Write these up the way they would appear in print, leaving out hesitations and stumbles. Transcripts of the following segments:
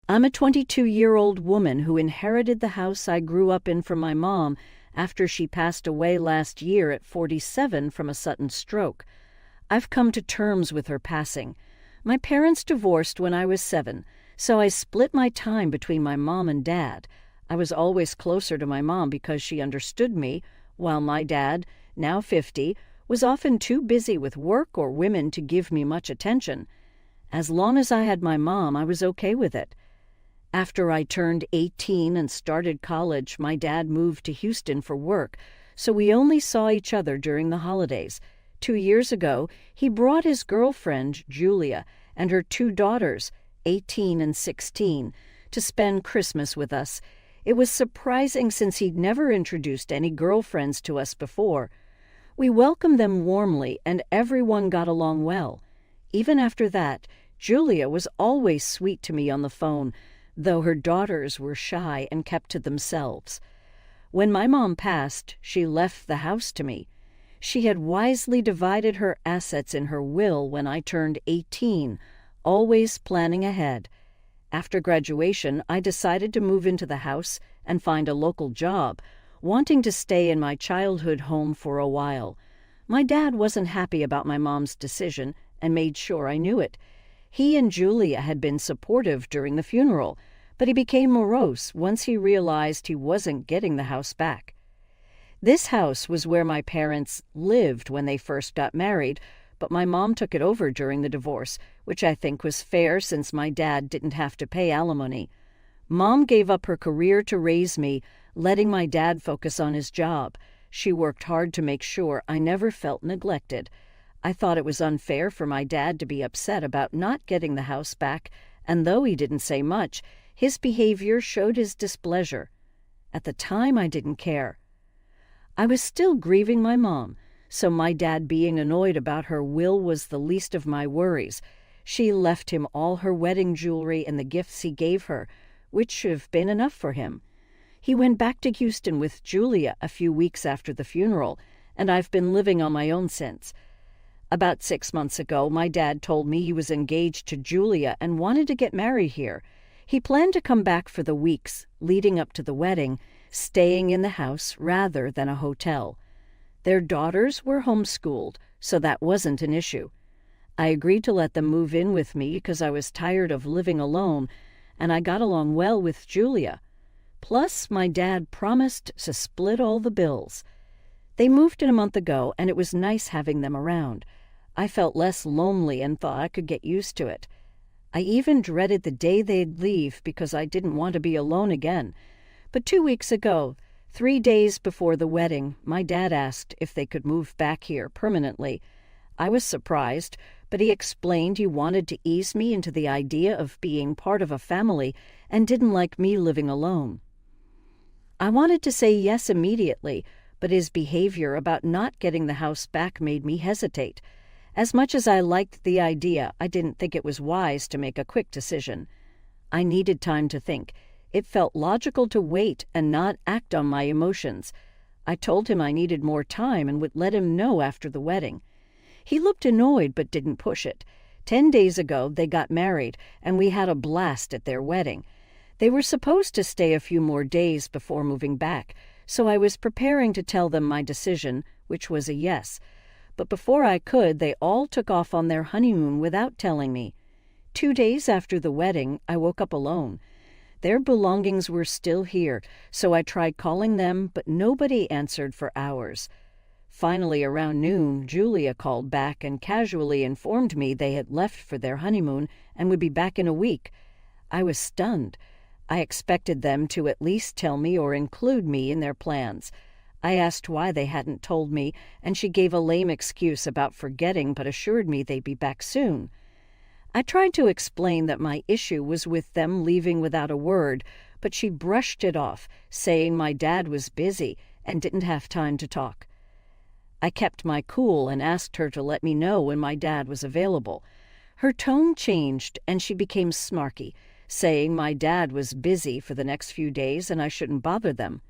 I'm a 22-year-old woman who inherited the house I grew up in from my mom after she passed away last year at 47 from a sudden stroke. I've come to terms with her passing. My parents divorced when I was 7, so I split my time between my mom and dad. I was always closer to my mom because she understood me, while my dad, now 50, was often too busy with work or women to give me much attention. As long as I had my mom, I was okay with it. After I turned 18 and started college, my dad moved to Houston for work, so we only saw each other during the holidays. 2 years ago, he brought his girlfriend, Julia, and her 2 daughters, 18 and 16, to spend Christmas with us. It was surprising since he'd never introduced any girlfriends to us before. We welcomed them warmly, and everyone got along well. Even after that, Julia was always sweet to me on the phone, though her daughters were shy and kept to themselves. When my mom passed, she left the house to me. She had wisely divided her assets in her will when I turned 18, always planning ahead. After graduation, I decided to move into the house and find a local job, wanting to stay in my childhood home for a while. My dad wasn't happy about my mom's decision and made sure I knew it. He and Julia had been supportive during the funeral, but he became morose once he realized he wasn't getting the house back. This house was where my parents lived when they first got married, but my mom took it over during the divorce, which I think was fair since my dad didn't have to pay alimony. Mom gave up her career to raise me, letting my dad focus on his job. She worked hard to make sure I never felt neglected. I thought it was unfair for my dad to be upset about not getting the house back, and though he didn't say much, his behavior showed his displeasure. At the time, I didn't care. I was still grieving my mom, so my dad being annoyed about her will was the least of my worries. She left him all her wedding jewelry and the gifts he gave her, which should have been enough for him. He went back to Houston with Julia a few weeks after the funeral, and I've been living on my own since. About 6 months ago, my dad told me he was engaged to Julia and wanted to get married here. He planned to come back for the weeks leading up to the wedding, staying in the house rather than a hotel. Their daughters were homeschooled, so that wasn't an issue. I agreed to let them move in with me because I was tired of living alone, and I got along well with Julia. Plus, my dad promised to split all the bills. They moved in a month ago, and it was nice having them around. I felt less lonely and thought I could get used to it. I even dreaded the day they'd leave because I didn't want to be alone again. But 2 weeks ago, 3 days before the wedding, my dad asked if they could move back here permanently. I was surprised, but he explained he wanted to ease me into the idea of being part of a family and didn't like me living alone. I wanted to say yes immediately, but his behavior about not getting the house back made me hesitate. As much as I liked the idea, I didn't think it was wise to make a quick decision. I needed time to think. It felt logical to wait and not act on my emotions. I told him I needed more time and would let him know after the wedding. He looked annoyed but didn't push it. 10 days ago, they got married, and we had a blast at their wedding. They were supposed to stay a few more days before moving back, so I was preparing to tell them my decision, which was a yes. But before I could, they all took off on their honeymoon without telling me. 2 days after the wedding, I woke up alone. Their belongings were still here, so I tried calling them, but nobody answered for hours. Finally, around noon, Julia called back and casually informed me they had left for their honeymoon and would be back in a week. I was stunned. I expected them to at least tell me or include me in their plans. I asked why they hadn't told me, and she gave a lame excuse about forgetting but assured me they'd be back soon. I tried to explain that my issue was with them leaving without a word, but she brushed it off, saying my dad was busy and didn't have time to talk. I kept my cool and asked her to let me know when my dad was available. Her tone changed, and she became snarky, saying my dad was busy for the next few days and I shouldn't bother them.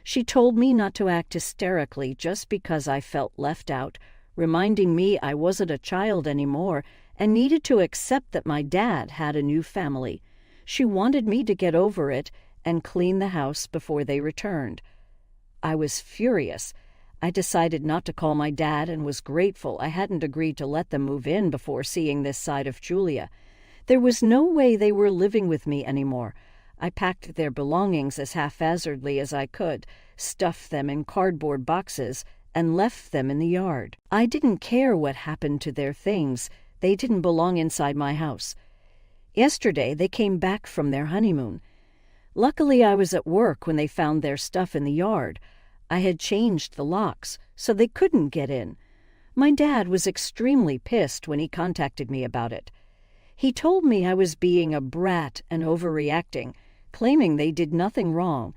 She told me not to act hysterically just because I felt left out, reminding me I wasn't a child anymore and needed to accept that my dad had a new family. She wanted me to get over it and clean the house before they returned. I was furious. I decided not to call my dad and was grateful I hadn't agreed to let them move in before seeing this side of Julia. There was no way they were living with me anymore. I packed their belongings as haphazardly as I could, stuffed them in cardboard boxes, and left them in the yard. I didn't care what happened to their things. They didn't belong inside my house. Yesterday, they came back from their honeymoon. Luckily, I was at work when they found their stuff in the yard. I had changed the locks, so they couldn't get in. My dad was extremely pissed when he contacted me about it. He told me I was being a brat and overreacting, claiming they did nothing wrong.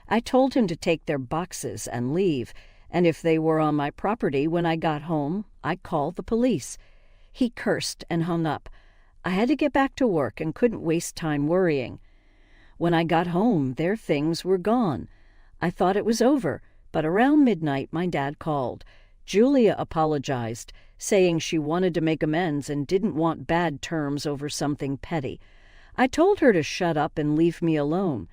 I told him to take their boxes and leave, and if they were on my property when I got home, I'd call the police. He cursed and hung up. I had to get back to work and couldn't waste time worrying. When I got home, their things were gone. I thought it was over, but around midnight my dad called. Julia apologized, saying she wanted to make amends and didn't want bad terms over something petty. I told her to shut up and leave me alone.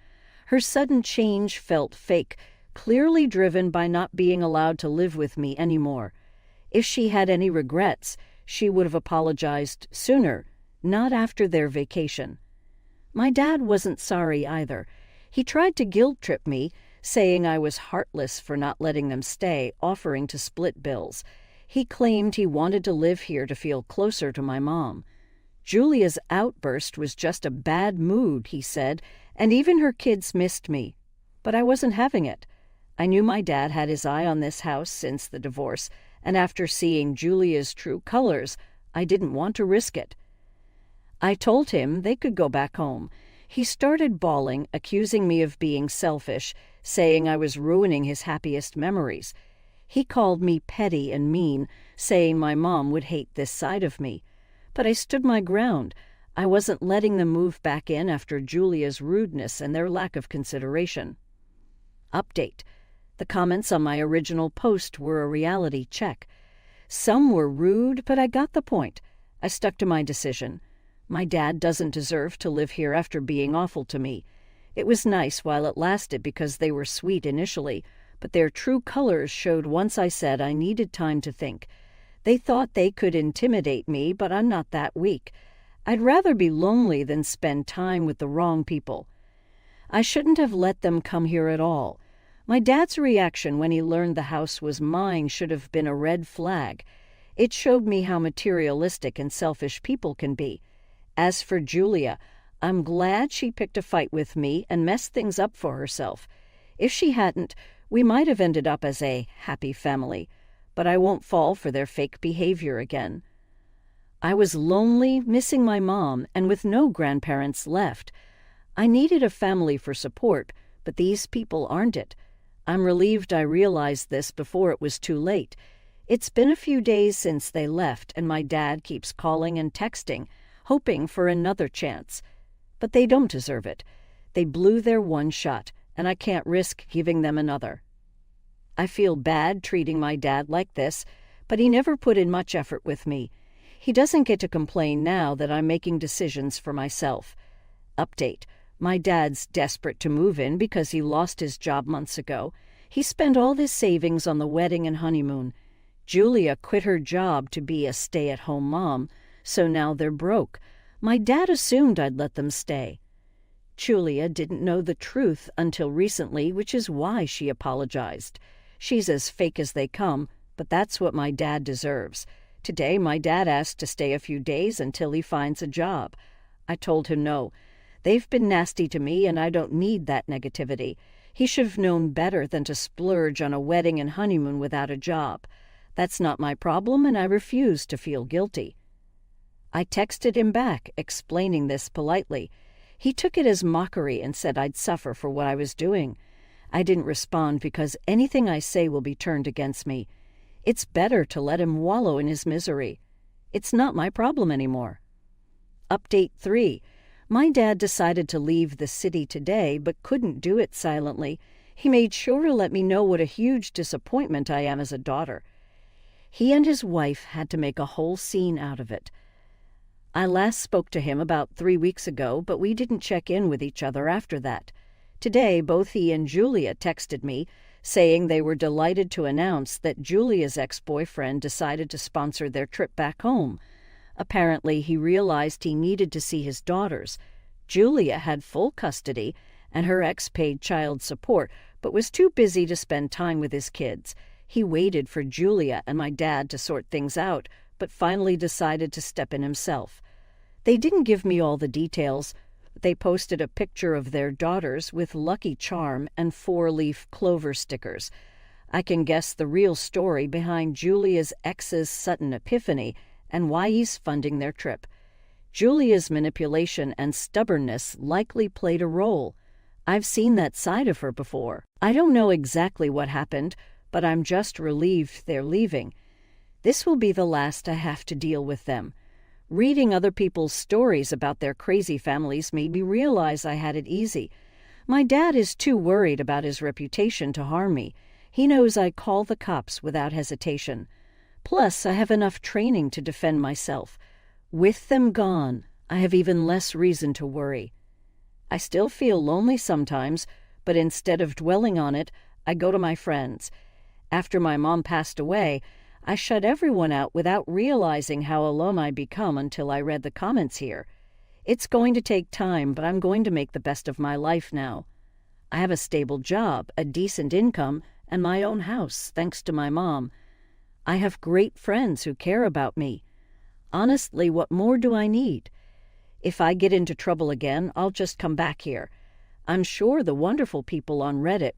Her sudden change felt fake, clearly driven by not being allowed to live with me anymore. If she had any regrets, she would have apologized sooner, not after their vacation. My dad wasn't sorry either. He tried to guilt-trip me, saying I was heartless for not letting them stay, offering to split bills. He claimed he wanted to live here to feel closer to my mom. Julia's outburst was just a bad mood, he said, and even her kids missed me. But I wasn't having it. I knew my dad had his eye on this house since the divorce, and after seeing Julia's true colors, I didn't want to risk it. I told him they could go back home. He started bawling, accusing me of being selfish, saying I was ruining his happiest memories. He called me petty and mean, saying my mom would hate this side of me. But I stood my ground. I wasn't letting them move back in after Julia's rudeness and their lack of consideration. Update. The comments on my original post were a reality check. Some were rude, but I got the point. I stuck to my decision. My dad doesn't deserve to live here after being awful to me. It was nice while it lasted because they were sweet initially, but their true colors showed once I said I needed time to think. They thought they could intimidate me, but I'm not that weak. I'd rather be lonely than spend time with the wrong people. I shouldn't have let them come here at all. My dad's reaction when he learned the house was mine should have been a red flag. It showed me how materialistic and selfish people can be. As for Julia, I'm glad she picked a fight with me and messed things up for herself. If she hadn't, we might have ended up as a happy family, but I won't fall for their fake behavior again. I was lonely, missing my mom, and with no grandparents left. I needed a family for support, but these people aren't it. I'm relieved I realized this before it was too late. It's been a few days since they left, and my dad keeps calling and texting, hoping for another chance. But they don't deserve it. They blew their one shot, and I can't risk giving them another. I feel bad treating my dad like this, but he never put in much effort with me. He doesn't get to complain now that I'm making decisions for myself. Update. My dad's desperate to move in because he lost his job months ago. He spent all his savings on the wedding and honeymoon. Julia quit her job to be a stay-at-home mom, so now they're broke. My dad assumed I'd let them stay. Julia didn't know the truth until recently, which is why she apologized. She's as fake as they come, but that's what my dad deserves. Today, my dad asked to stay a few days until he finds a job. I told him no. They've been nasty to me, and I don't need that negativity. He should have known better than to splurge on a wedding and honeymoon without a job. That's not my problem, and I refuse to feel guilty. I texted him back, explaining this politely. He took it as mockery and said I'd suffer for what I was doing. I didn't respond because anything I say will be turned against me. It's better to let him wallow in his misery. It's not my problem anymore. Update 3. My dad decided to leave the city today, but couldn't do it silently. He made sure to let me know what a huge disappointment I am as a daughter. He and his wife had to make a whole scene out of it. I last spoke to him about 3 weeks ago, but we didn't check in with each other after that. Today, both he and Julia texted me, saying they were delighted to announce that Julia's ex-boyfriend decided to sponsor their trip back home. Apparently, he realized he needed to see his daughters. Julia had full custody, and her ex paid child support, but was too busy to spend time with his kids. He waited for Julia and my dad to sort things out, but finally decided to step in himself. They didn't give me all the details. They posted a picture of their daughters with Lucky Charm and 4-leaf clover stickers. I can guess the real story behind Julia's ex's sudden epiphany and why he's funding their trip. Julia's manipulation and stubbornness likely played a role. I've seen that side of her before. I don't know exactly what happened, but I'm just relieved they're leaving. This will be the last I have to deal with them. Reading other people's stories about their crazy families made me realize I had it easy. My dad is too worried about his reputation to harm me. He knows I call the cops without hesitation. Plus, I have enough training to defend myself. With them gone, I have even less reason to worry. I still feel lonely sometimes, but instead of dwelling on it, I go to my friends. After my mom passed away, I shut everyone out without realizing how alone I'd become until I read the comments here. It's going to take time, but I'm going to make the best of my life now. I have a stable job, a decent income, and my own house, thanks to my mom. I have great friends who care about me. Honestly, what more do I need? If I get into trouble again, I'll just come back here. I'm sure the wonderful people on Reddit